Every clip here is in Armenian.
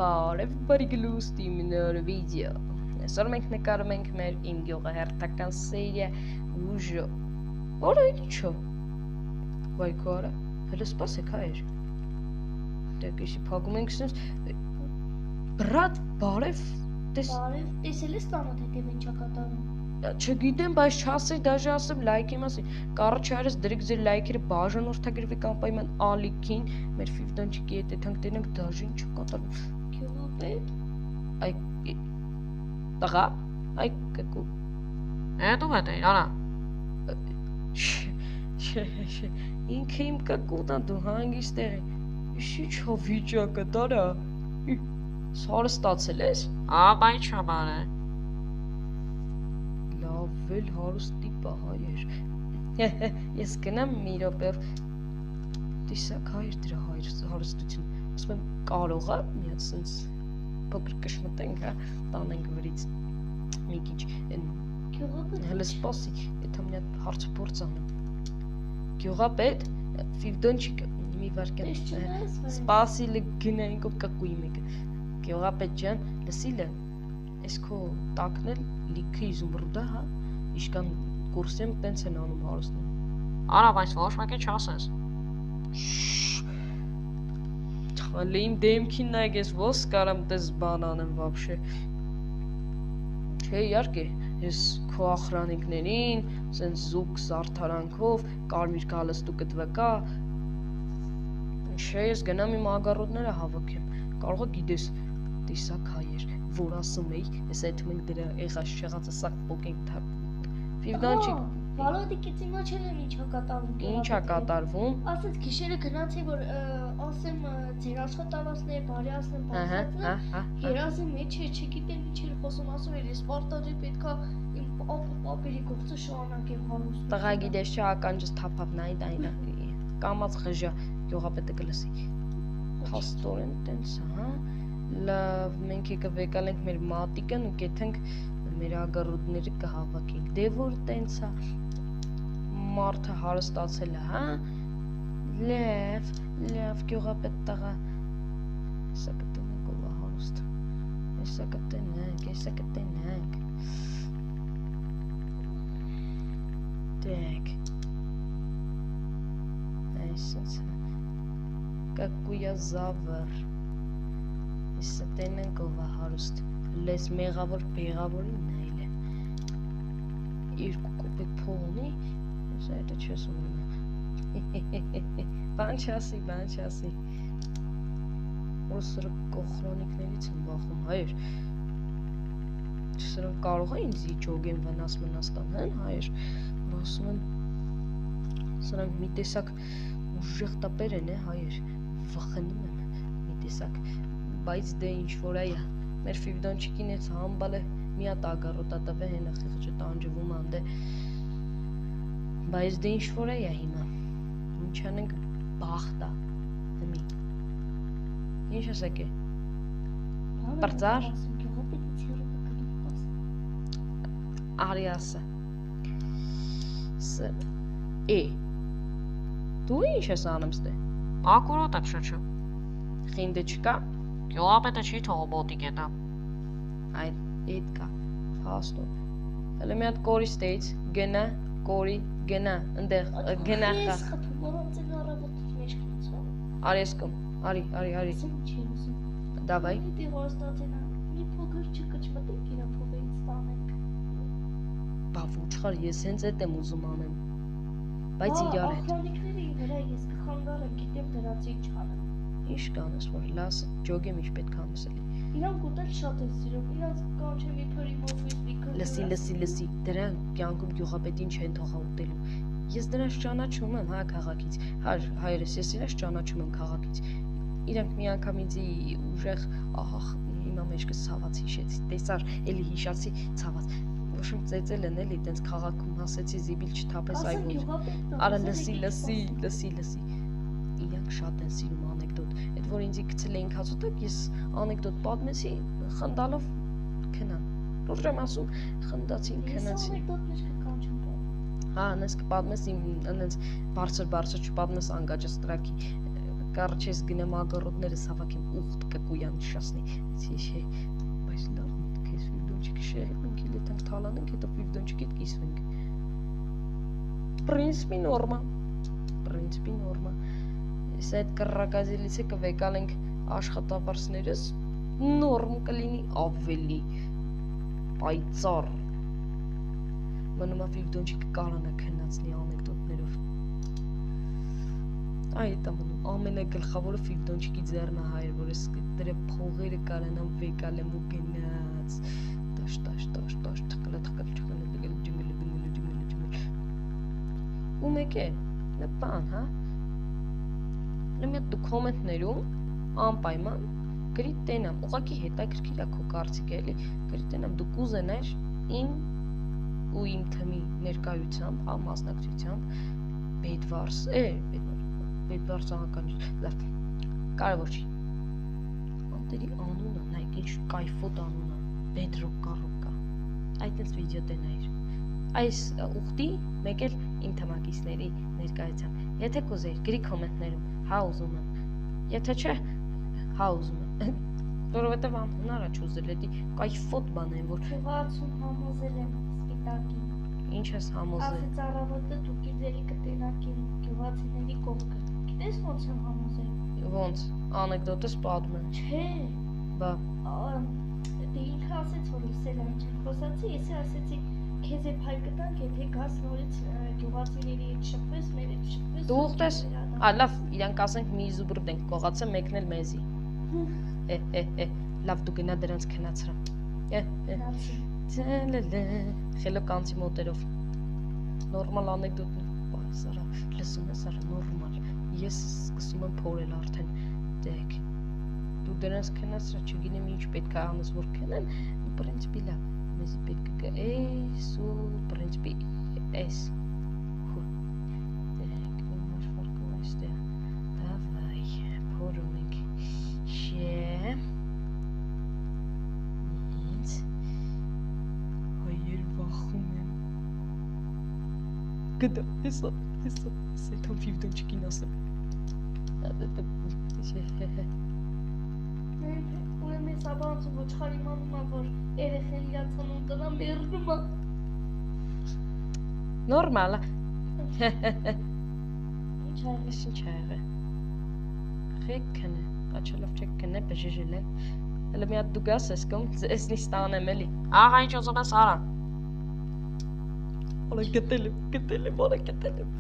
Բարև բարի գլուստի մնոր վիդեո Այսօր մենք նկարում ենք մեր իմ գյուղը հերթական սերիա ուժը Որը ինչո Վայ քորա հələ սպասեք հայր Դեք եսի փակում ենք սենց Բրատ բարև տեսել ես տանոթ հետև ինչա կատարում Չգիտեմ, բայց չասեր, դաժե ասեմ լայք եմ ասի Կարը չարես դրեք ձեր լայքերը բաժանորդագրվեք անպայման ալիքին Մեր ֆիվդանչիկի հետ եթանք տենանք դաժե ինչա կատարում Գյուղապետ Այ տղա այ կկու Դու մտեի արա Ինքը իմ կկուտա դու հանգիստ եղի Իշի չո վիճակը դարա Սարը ստացել ես Ապա ինչ համար է Լավ էլ հարուստ տիպա հայեր Ես գնամ մի րոպեով Տեսակ հայր դրա հարստություն Ասում եմ կարող է մի հատ սենց փոքր կշմտենք հա տանենք վրից մի քիչ Գյուղապետ հələ սպասի եթե մի հատ հարց փորձ անեմ Գյուղապետ ֆիվդոնչիկ մի վարքան սպասի գնայինք կկուի մեկը Գյուղապետ ջան լսիլը Ես քո տակնել լիքը իզումրուդա հա իշքան կուրսեմ տենց են անում հարուստն Արա բայց ոչ մեկի չասես Հələ իմ դեմքին նայեք ես ոնց կարամ տես բան անեմ вообще Չէ իհարկե ես քո ախրանիկներին սենց զուգ զարդարանքով կարմիր գալստու կտվկա Չէ ես գնամ իմ ագառոդները հավաքեմ կարող է գիտես տեսակ հայեր որ ասում էի ես այդ մենք դրա եղած շեղածը սակ փոքենք Ֆիվդանչիկ Վալոդիկից իմաչել եմ ինչա կատարվում Ինչա կատարվում Ասեց գիշերը գնացի որ ասեմ ձեր աշխատավարձները բարեացնեմ բացատրեմ երազի մեջ էր չգիտեմ ինչ էր խոսում ասում էր ես պարտադիր պետքա իմ ապերի գործը շարունակեմ հարուստ Տղա գիտես չէ ականջս թափավ նայ դայնա կամած խժա գյուղապետը կլսի Փաստորեն տենց հա լավ մենք եկա վեկալ ենք մեր մատիկն ու կեթենք մեր ագառոդները կհավաքենք դե որ տենց է մարդը հարստացել է հա լավ գյուղապետ տղա Հեսա կտենենք ով է հարուստ Հեսա կտենենք Դեք Այսպես կակույա զավր Հեսա տենենք ով է հարուստ Լես մեղավոր բեղավորին նայել է Երկու կոպեկ փող ունի Հեսա հետը չես ունենա Բան չասի Որ սրը կոխրոնիկներից եմ բախում հայր Սրանք կարող է ինձի ճոգեն վնաս տանեն հայր Որ ասում են Սրանք մի տեսակ ուժեղ տապեր են հայր Վխնում եմ մի տեսակ Բայց դե ինչ որ այա Մեր ֆիվդոնչիկին ես համբալ է մի հատ ագառոտատվե հենը խեղճը տանջվում անդե Բայց դե ինչ որ այա հիմա Ինչ անենք բախտա Հմի Ինչ ասեք է Պրծար Արի ասը Դու ինչ ես անում ստե Ակուրոտ եմ շրջը Խինդը չկա Գյուղապետը չի թողում մոտիկ հետա Այդ էդ կա Հաստո Հələ մի հատ կորի ստեից Գնա կորի գնա Ընդեղ գնա խա Ես խփում որոնց են առավոտից մեջ կացում Արի ես կում Արի Դավայ Դի հոստացենա մի փոքր չկճմտենք իրա փողից տանենք Բա ոչխար ես հենց էդ եմ ուզում անեմ Բայց իրար հետ Ախրանիկների վրա ես կխանգարեմ գիտեմ դրացի չանեմ Ինչ կանես որ լաս ջոգեմ ինչ պետք է ամսելի Իրանք ուտել շատ են սիրում իրանք կանչեմ իբրի մոֆիս Լսի դրանք կյանքում գյուղապետին չեն թողա ուտելու Ես դրանց ճանաչում եմ հա քաղաքից Հայրս ես իրաց ճանաչում եմ քաղաքից Իրանք մի անգամ ինձի ուժեղ ահախ հիմա մեջքս ցաված հիշեցի տեսար էլի հիշացի ցաված Ոչմ ծեծել են էլի տենց քաղաքում հասեցի զիբիլ չթափես այ ոչ Արա լսի Իրանք շատ են սիրում անեկդոտ Այդ որ ինձի գցել էին հացուտակ ես անեկդոտ պատմեցի խնդալով քնան Ուրժեմ ասում խնդացին քնացին Հա նես կպատմես իմ նենց բարձր չպատմես անգաջը ստրակի Կարճ ես գնամ ագորոդներս հավաքեմ ուխտ կկույան շասնի։ Չէ, բայց լավ քեզ ֆիվդոնչիկը շեհենք իլի տանք թալանենք, հետո ֆիվդոնչիկիդ կիսվենք։ Պրինցիպի նորմա։ Ես այդ կռակազելից է կվեկալենք աշխատավարձներս նորմ կլինի ավելի պայծառ։ Մնում է ֆիվդոնչիկը կարանա քննացնի անեկդոտներով։ Այդ ամենում ամենագլխավորը ֆիվդոնչիկի ձեռնահայր, որ ես դրա փողերը կարանամ վեկալեմ ու գնաց։ Տաշ թխկլ ու մեկ է, բան, հա։ Լավ դու կոմենտներում անպայման գրի տենամ, ուղղակի հետաքրքիր է քո կարծիքը, էլի, գրի տենամ դու կուզենար իմ ու իմ թմի ներկայությամբ, հա, մասնակցությամբ Բեդվարս անկանջ, լավ, կարևոր չի։ Անտերի անունը, նայք ինչ կայֆոտ անունը, Բեդրոկ կարոկա, այդ ես վիդեո տենայր։ Այս ուխտի մեկ էլ իմ թմակիցների ներկայությամբ։ Եթե կուզեիր, գրի կոմենտներում, հա ուզում եմ, եթե չէ, հա ուզում եմ, որովհետև անհնար է չուզել, էդի կայֆոտ բան են, որ Գյուղացուն համոզել եմ սպիտակին։ ինչ ես համոզել։ Ասեց առավոտը դու գիզելի կտենակին գյուղացիների կողքը։ Գիտես ոնց եմ համոզել։ Ոնց, անեկդոտս պատում եմ։ Չէ։ Բա, Դե ինքը ասեց, որ լսել եմ չեմ խոսացի, ես ասեցի քեզ է փայ կտանք, եթե գաս նորից գյուղացիների հետ շփվես, մեր հետ շփվես։ դու ուխտես, լավ, իրանք ասենք մի զուբրդ ենք կողացը, մեկն էլ մեզի։ Լավ դու գնա դրանց քնացրա։ Խելո կանցի մոտերով։ Նորմալ անեկդոտներ, սարա, լսում ես, սարա, նորմալ։ Ես սկսում եմ փորել արդեն, դեք։ Դու դրանց քնացրա, չգինեմ ինչ պետք է անես, որ քնեն, պրինցիպի լավ, մեզի պետք է էս ու պրինցիպի էս։ Դեք, նոր ֆարկում այստեղ, դավայ, փորում ենք, շե, ինձ, հայեր վախում եմ, գդա, հեսա, թո ֆիվդոնչիկին ասեմ, Ուրեմ ես աբանցում ոչխար իմանում է, որ երեխեն իրացանում տնա մերնում է։ նորմալ է, Ինչ այլ ես ինչ աղը, խեք կնե, աչելով չեք կնե, բժժել է, հլը մի հատ դու գաս ես կոմ, ես նի ստանեմ էլի, Աղա ինչ ուզում ես արա։ Ալա գտել եմ, ալա գտել եմ,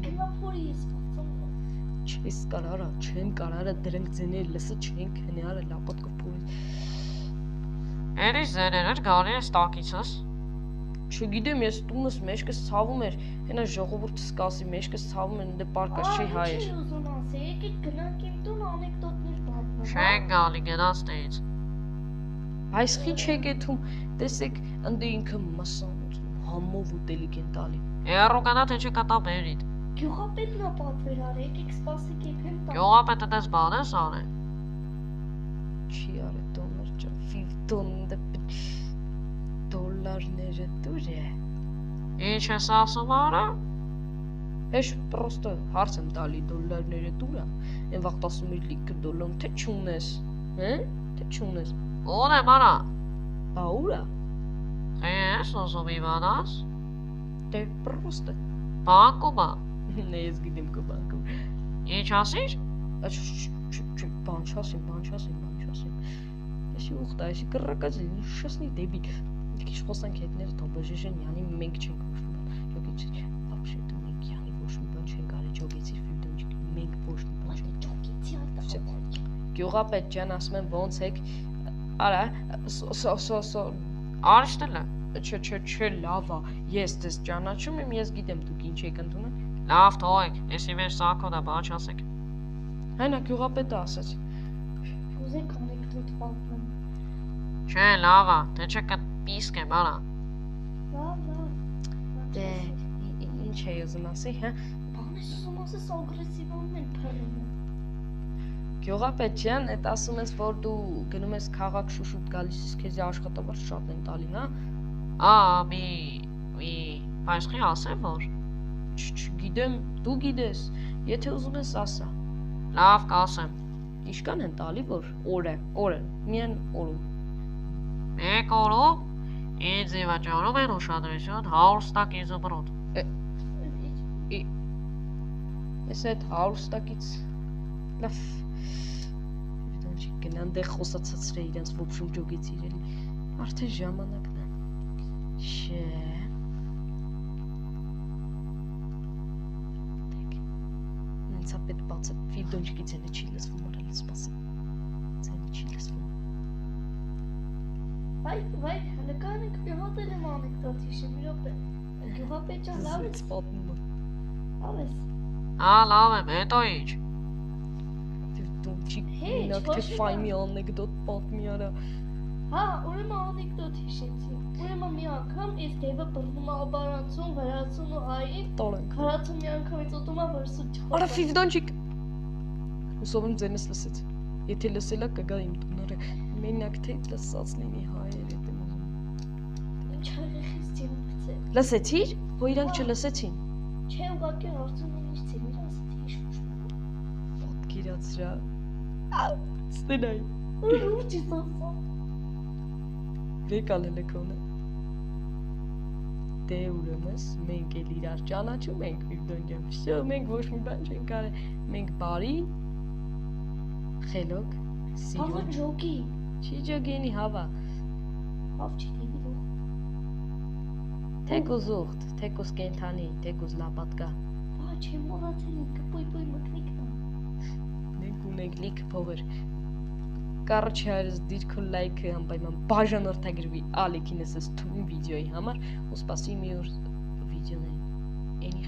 Գնա փորի ես պատում։ չես կարարա, չեն կարարա դրանք ձեներ լսը չեն քնի արա լապոտկով փորի, Էրի զեներեր գալի ես տակիցս։ չգիտեմ ես տունս մեջքս ցավում էր, հենա ժողովուրդը սկասի մեջքս ցավում էր, դե պարկած չի հայեր, Ինչ ուզում ասի, եկեք գնանք իմ տուն անեկդոտներ պատմեմ։ Չեն գալի գնաց տեից։ այս խի չեք եթում, տեսեք ընդե ինքը մասանոց, համով ուտելիք են տալի, Երու գնա թե չի կտա բերիդ։ Գյուղապետն է պատվեր արել, եկեք սպասեք եփեմ տան։ Գյուղապետը դες բան ես արել։ չի արե դոլար ճա, $5 դուր է, Ինչ ես ասում արա։ Էշ պրոստը հարց եմ տալի դոլարները դուրա, են վաղտ ասում իր լիքը դոլոն, թե չունես, թե չունես, Ունեմ արա։ բա ուրա, Ես ուզում իմանաս։ դե պրոստը, Բանկումա։ նե ես գիտեմ կո բանկում, Ինչ ասիր։ բան չասիմ, եսի ուղտա, եսի կռակած է, շասնի դեբիլ, դիքիշ խոսանք հետները թո բժժեն, յանի մենք չենք ոչ մի բան, յոգիցի, ապշետը մենք յանի ոչ մի բան չենք արի, ջոգիցի ֆիվդոնջիկ, մենք ոչ մի բան չենք Ճոկիցի այդ Գյուղապետ ջան ասում եմ ոնց եք, արա, Արիշտել է։ չէ, լավ է, ես դες ճանաչում եմ, ես գիտեմ դուք ինչ եք ընդունել, Լավ թողեք, եսի մեր սակոդա բան չասեք։ Հայնա գյուղապետը ասաց, Ուզեք անեկդոտ պատմեմ։ Չէ, լավ է, թե չէ կպիսկեմ արա։ Լավ։ դե, ինչ է ուզում ասի, հա, Բան ես ուզում ասես ագրեսիվորն են փռել։ Գյուղապետ ջան, այդ ասում ես, որ դու գնում ես քաղաք շուշուտ գալիս ես քեզ աշխատավարձ շատ են տալի, հա, Մի, այսխի ասեմ որ։ Չգիտեմ, դու գիտես, եթե ուզում ես ասա, Լավ կասեմ։ Իշքան են տալի, որ օրը, միայն օրում։ Մեկ օրում ինձ վճարում են ուշադրություն 100 տակ իզոբրոտ։ Ես այդ 100 տակից լավ գնան դե խոսացածրե իրենց ոբշում ջոգից իրելի արդեն ժամանակն է շե ինձ ապետ բացը վիդոնջկի ձենը չի լսվում արել սպասեմ ձենը չի լսվում վայ նկարենք գյուղապետ եմ անեկդոտ հիշեմ մի րոպե գյուղապետյան լավ ես պատմում լավ ես Լավ եմ, հետո ինչ։ Դու ինակ թե ֆայմի անեկդոտ պատմի արա։ Հա, ուրեմն անեկդոտ հիշեցի։ Ուրեմն մի անգամ այս դեպը բռնում է բարանցուն, վրացուն ու հային։ Տորենք։ Վրացուն մի անգամից ուտում է վրսուտ չխորը։ Արա ֆիվդոնջիկ։ Հուսով եմ ձենս լսեց։ Եթե լսելա կգա իմ տունը։ Մենակ թե լսած լինի հայեր հետ եմ ուզում։ Ինչ հայրեխից ձեն բրծել։ Լսեցիր, հո իրանք չլսեցին։ Չէ, ուղղակի հարցում եմ ինչ ձեր ասեցի իշխուշ։ Պատկերացրա։ Ստենայ։ Ու ճիշտացա։ Վեկալ հելեքոնը։ Դե ուրեմն մենք էլ իրար ճանաչում ենք Վիվդոնյան։ Всё, մենք ոչ մի բան չենք արել։ Մենք բարի խելոք Հավա սիրուն։ ջոգի։ Չի ջոգենի հավա։ Հավ չի դեպի։ Թեկուզ ուղտ, թեկուզ կենթանի, թեկուզ լապատկա։ Բա չեմ մոռացել ինքը պոյ մկնիկն է։ Մենք ունենք լիք փողեր։ Կարճ հայրս դիրքը լայքը անպայման բաժանորդագրվի ալիքինս այս թույն վիդեոյի համար ու սպասի մի օր վիդեոներին։ Էնի